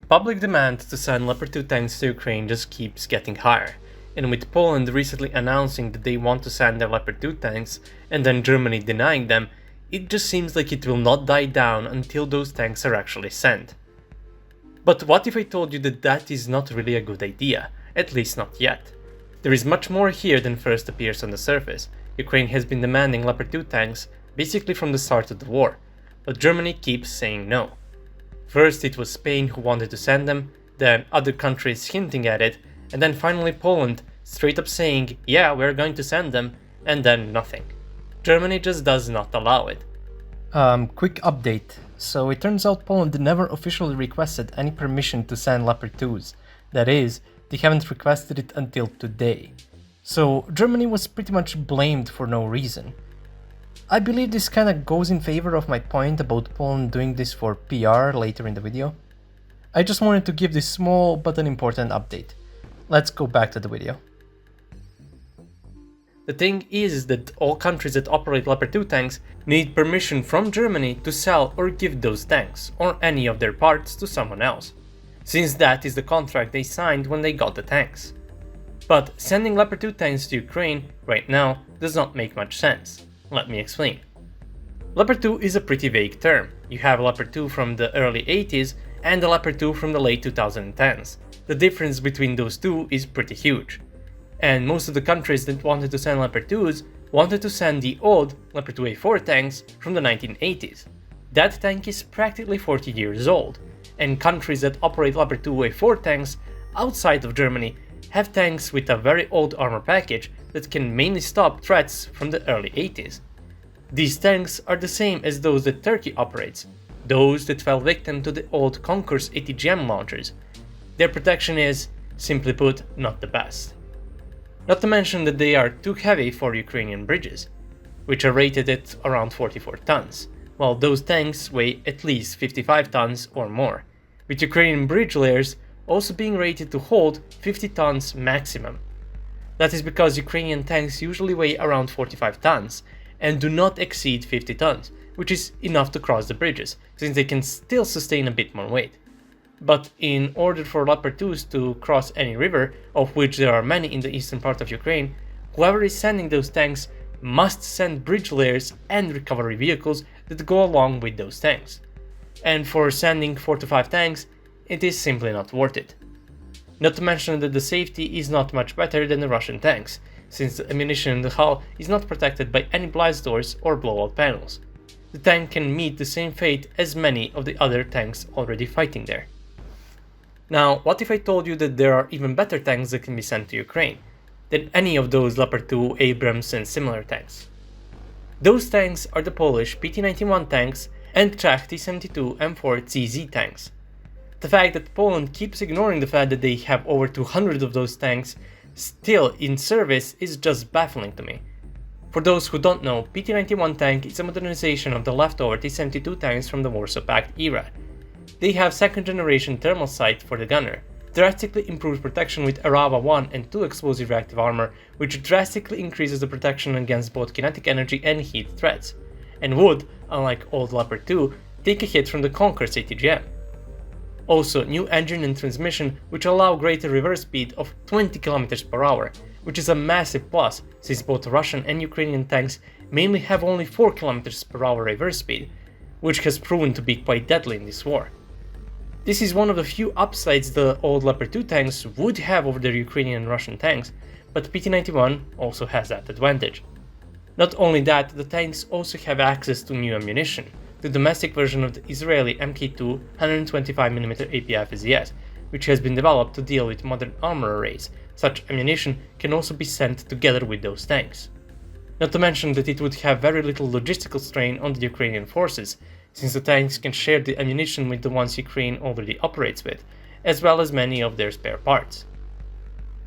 Public demand to send Leopard 2 tanks to Ukraine just keeps getting higher, and with Poland recently announcing that they want to send their Leopard 2 tanks and then Germany denying them, it just seems like it will not die down until those tanks are actually sent. But what if I told you that that is not really a good idea, at least not yet? There is much more here than first appears on the surface. Ukraine has been demanding Leopard 2 tanks basically from the start of the war, but Germany keeps saying no. First it was Spain who wanted to send them, then other countries hinting at it, and then finally Poland straight up saying, yeah, we're going to send them, and then nothing. Germany just does not allow it. Quick update. So it turns out Poland never officially requested any permission to send Leopard 2s. That is, they haven't requested it until today. So Germany was pretty much blamed for no reason. I believe this kinda goes in favor of my point about Poland doing this for PR later in the video. I just wanted to give this small but an important update. Let's go back to the video. The thing is that all countries that operate Leopard 2 tanks need permission from Germany to sell or give those tanks, or any of their parts, to someone else, since that is the contract they signed when they got the tanks. But sending Leopard 2 tanks to Ukraine right now does not make much sense. Let me explain. Leopard 2 is a pretty vague term. You have Leopard 2 from the early 80s and the Leopard 2 from the late 2010s. The difference between those two is pretty huge. And most of the countries that wanted to send Leopard 2s wanted to send the old Leopard 2A4 tanks from the 1980s. That tank is practically 40 years old, and countries that operate Leopard 2A4 tanks outside of Germany have tanks with a very old armor package that can mainly stop threats from the early 80s. These tanks are the same as those that Turkey operates, those that fell victim to the old Konkurs ATGM launchers. Their protection is, simply put, not the best. Not to mention that they are too heavy for Ukrainian bridges, which are rated at around 44 tons, while those tanks weigh at least 55 tons or more, with Ukrainian bridge layers also being rated to hold 50 tons maximum. That is because Ukrainian tanks usually weigh around 45 tons and do not exceed 50 tons, which is enough to cross the bridges, since they can still sustain a bit more weight. But in order for Leopard 2s to cross any river, of which there are many in the eastern part of Ukraine, whoever is sending those tanks must send bridge layers and recovery vehicles that go along with those tanks. And for sending 4 to 5 tanks, it is simply not worth it. Not to mention that the safety is not much better than the Russian tanks, since the ammunition in the hull is not protected by any blast doors or blowout panels. The tank can meet the same fate as many of the other tanks already fighting there. Now, what if I told you that there are even better tanks that can be sent to Ukraine than any of those Leopard 2, Abrams and similar tanks? Those tanks are the Polish PT-91 tanks and Czech T-72 M4 CZ tanks. The fact that Poland keeps ignoring the fact that they have over 200 of those tanks still in service is just baffling to me. For those who don't know, PT-91 tank is a modernization of the leftover T-72 tanks from the Warsaw Pact era. They have second generation thermal sight for the gunner, drastically improved protection with Arava 1 and 2 explosive reactive armor, which drastically increases the protection against both kinetic energy and heat threats, and would, unlike old Leopard 2, take a hit from the Konkurs ATGM. Also, new engine and transmission which allow greater reverse speed of 20 km per hour, which is a massive plus since both Russian and Ukrainian tanks mainly have only 4 km per hour reverse speed, which has proven to be quite deadly in this war. This is one of the few upsides the old Leopard 2 tanks would have over their Ukrainian and Russian tanks, but PT-91 also has that advantage. Not only that, the tanks also have access to new ammunition, the domestic version of the Israeli Mk2 125mm API FZS, which has been developed to deal with modern armor arrays. Such ammunition can also be sent together with those tanks. Not to mention that it would have very little logistical strain on the Ukrainian forces, since the tanks can share the ammunition with the ones Ukraine already operates with, as well as many of their spare parts.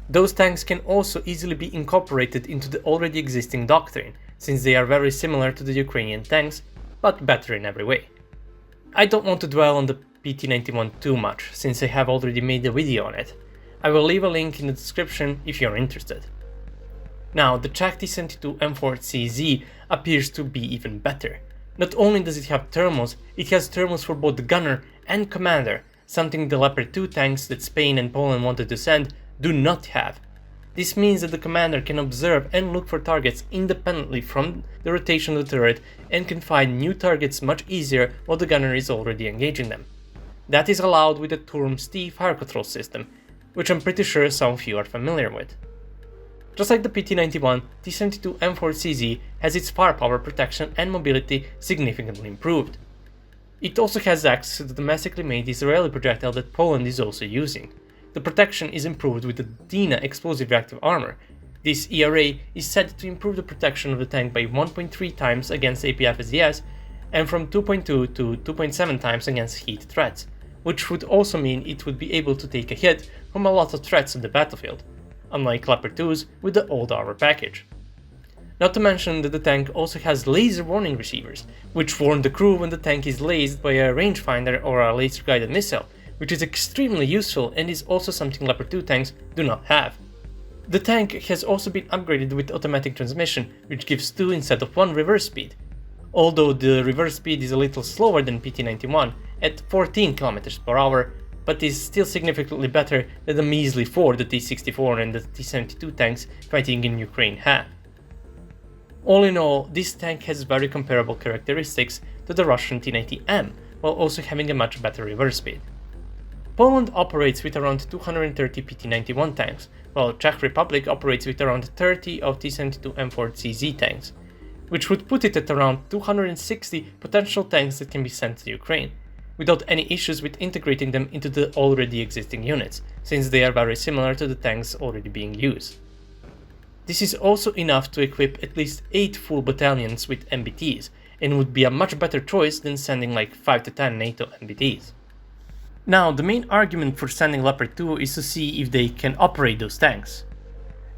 Those tanks can also easily be incorporated into the already existing doctrine, since they are very similar to the Ukrainian tanks, but better in every way. I don't want to dwell on the PT-91 too much, since I have already made a video on it. I will leave a link in the description if you're interested. Now, the Czech T-72 M4 CZ appears to be even better. Not only does it have thermals, it has thermals for both the gunner and commander, something the Leopard 2 tanks that Spain and Poland wanted to send do not have. This means that the commander can observe and look for targets independently from the rotation of the turret and can find new targets much easier while the gunner is already engaging them. That is allowed with the Turm-Steve fire control system, which I'm pretty sure some of you are familiar with. Just like the PT-91, T-72 M4CZ has its firepower, protection and mobility significantly improved. It also has access to the domestically made Israeli projectile that Poland is also using. The protection is improved with the Dina explosive reactive armor. This ERA is said to improve the protection of the tank by 1.3 times against APF-SDS and from 2.2 to 2.7 times against heat threats, which would also mean it would be able to take a hit from a lot of threats on the battlefield, unlike Leopard 2s with the old armor package. Not to mention that the tank also has laser warning receivers, which warn the crew when the tank is lased by a rangefinder or a laser-guided missile, which is extremely useful and is also something Leopard 2 tanks do not have. The tank has also been upgraded with automatic transmission, which gives 2 instead of 1 reverse speed, although the reverse speed is a little slower than PT-91 at 14 km per hour, but is still significantly better than the measly 4 the T-64 and the T-72 tanks fighting in Ukraine have. All in all, this tank has very comparable characteristics to the Russian T-90M, while also having a much better reverse speed. Poland operates with around 230 PT-91 tanks, while Czech Republic operates with around 30 of T-72 M4CZ tanks, which would put it at around 260 potential tanks that can be sent to Ukraine, without any issues with integrating them into the already existing units, since they are very similar to the tanks already being used. This is also enough to equip at least 8 full battalions with MBTs, and would be a much better choice than sending like 5 to 10 NATO MBTs. Now, the main argument for sending Leopard 2 is to see if they can operate those tanks.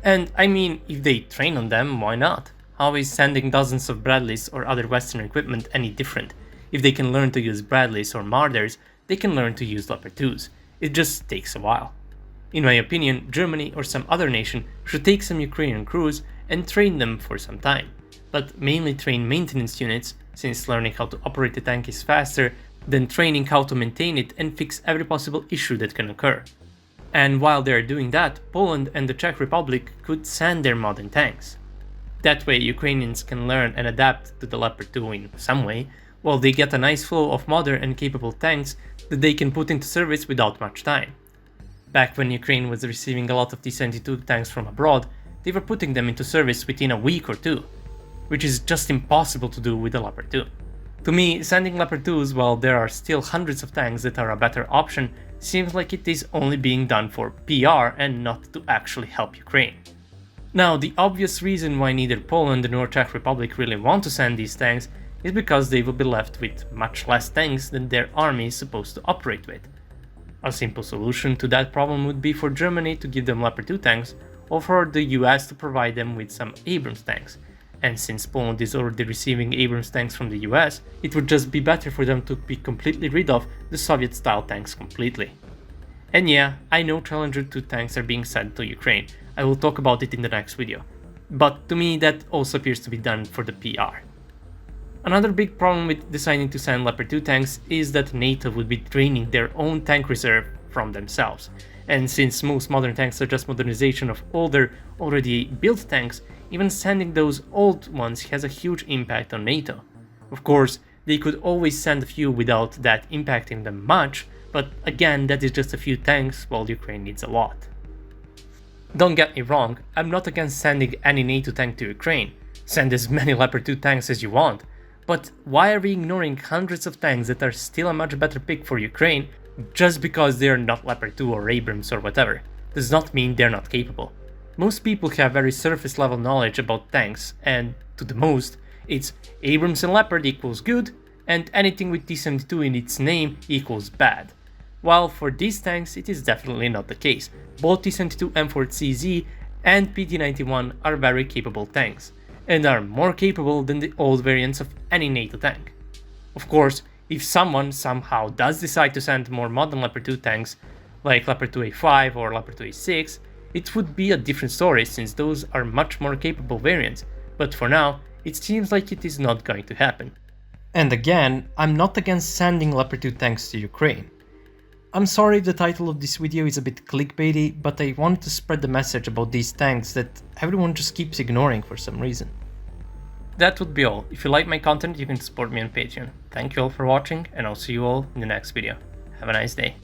And I mean, if they train on them, why not? How is sending dozens of Bradleys or other Western equipment any different? If they can learn to use Bradleys or Marders, they can learn to use Leopard 2s. It just takes a while. In my opinion, Germany or some other nation should take some Ukrainian crews and train them for some time, but mainly train maintenance units, since learning how to operate the tank is faster than training how to maintain it and fix every possible issue that can occur. And while they are doing that, Poland and the Czech Republic could send their modern tanks. That way Ukrainians can learn and adapt to the Leopard 2 in some way, while they get a nice flow of modern and capable tanks that they can put into service without much time. Back when Ukraine was receiving a lot of T-72 tanks from abroad, they were putting them into service within a week or two, which is just impossible to do with the Leopard 2. To me, sending Leopard 2s while there are still hundreds of tanks that are a better option seems like it is only being done for PR and not to actually help Ukraine. Now, the obvious reason why neither Poland nor Czech Republic really want to send these tanks is because they will be left with much less tanks than their army is supposed to operate with. A simple solution to that problem would be for Germany to give them Leopard 2 tanks, or for the US to provide them with some Abrams tanks. And since Poland is already receiving Abrams tanks from the US, it would just be better for them to be completely rid of the Soviet-style tanks completely. And yeah, I know Challenger 2 tanks are being sent to Ukraine, I will talk about it in the next video. But to me that also appears to be done for the PR. Another big problem with deciding to send Leopard 2 tanks is that NATO would be draining their own tank reserve from themselves. And since most modern tanks are just modernization of older, already built tanks, even sending those old ones has a huge impact on NATO. Of course, they could always send a few without that impacting them much, but again, that is just a few tanks while Ukraine needs a lot. Don't get me wrong, I'm not against sending any NATO tank to Ukraine. Send as many Leopard 2 tanks as you want. But why are we ignoring hundreds of tanks that are still a much better pick for Ukraine just because they are not Leopard 2 or Abrams or whatever? Does not mean they're not capable. Most people have very surface level knowledge about tanks, and to the most, it's Abrams and Leopard equals good, and anything with T-72 in its name equals bad. While for these tanks it is definitely not the case. Both T-72 M4CZ and PT-91 are very capable tanks, and are more capable than the old variants of any NATO tank. Of course, if someone somehow does decide to send more modern Leopard 2 tanks, like Leopard 2A5 or Leopard 2A6, it would be a different story since those are much more capable variants, but for now, it seems like it is not going to happen. And again, I'm not against sending Leopard 2 tanks to Ukraine. I'm sorry if the title of this video is a bit clickbaity, but I wanted to spread the message about these tanks that everyone just keeps ignoring for some reason. That would be all. If you like my content, you can support me on Patreon. Thank you all for watching, and I'll see you all in the next video. Have a nice day.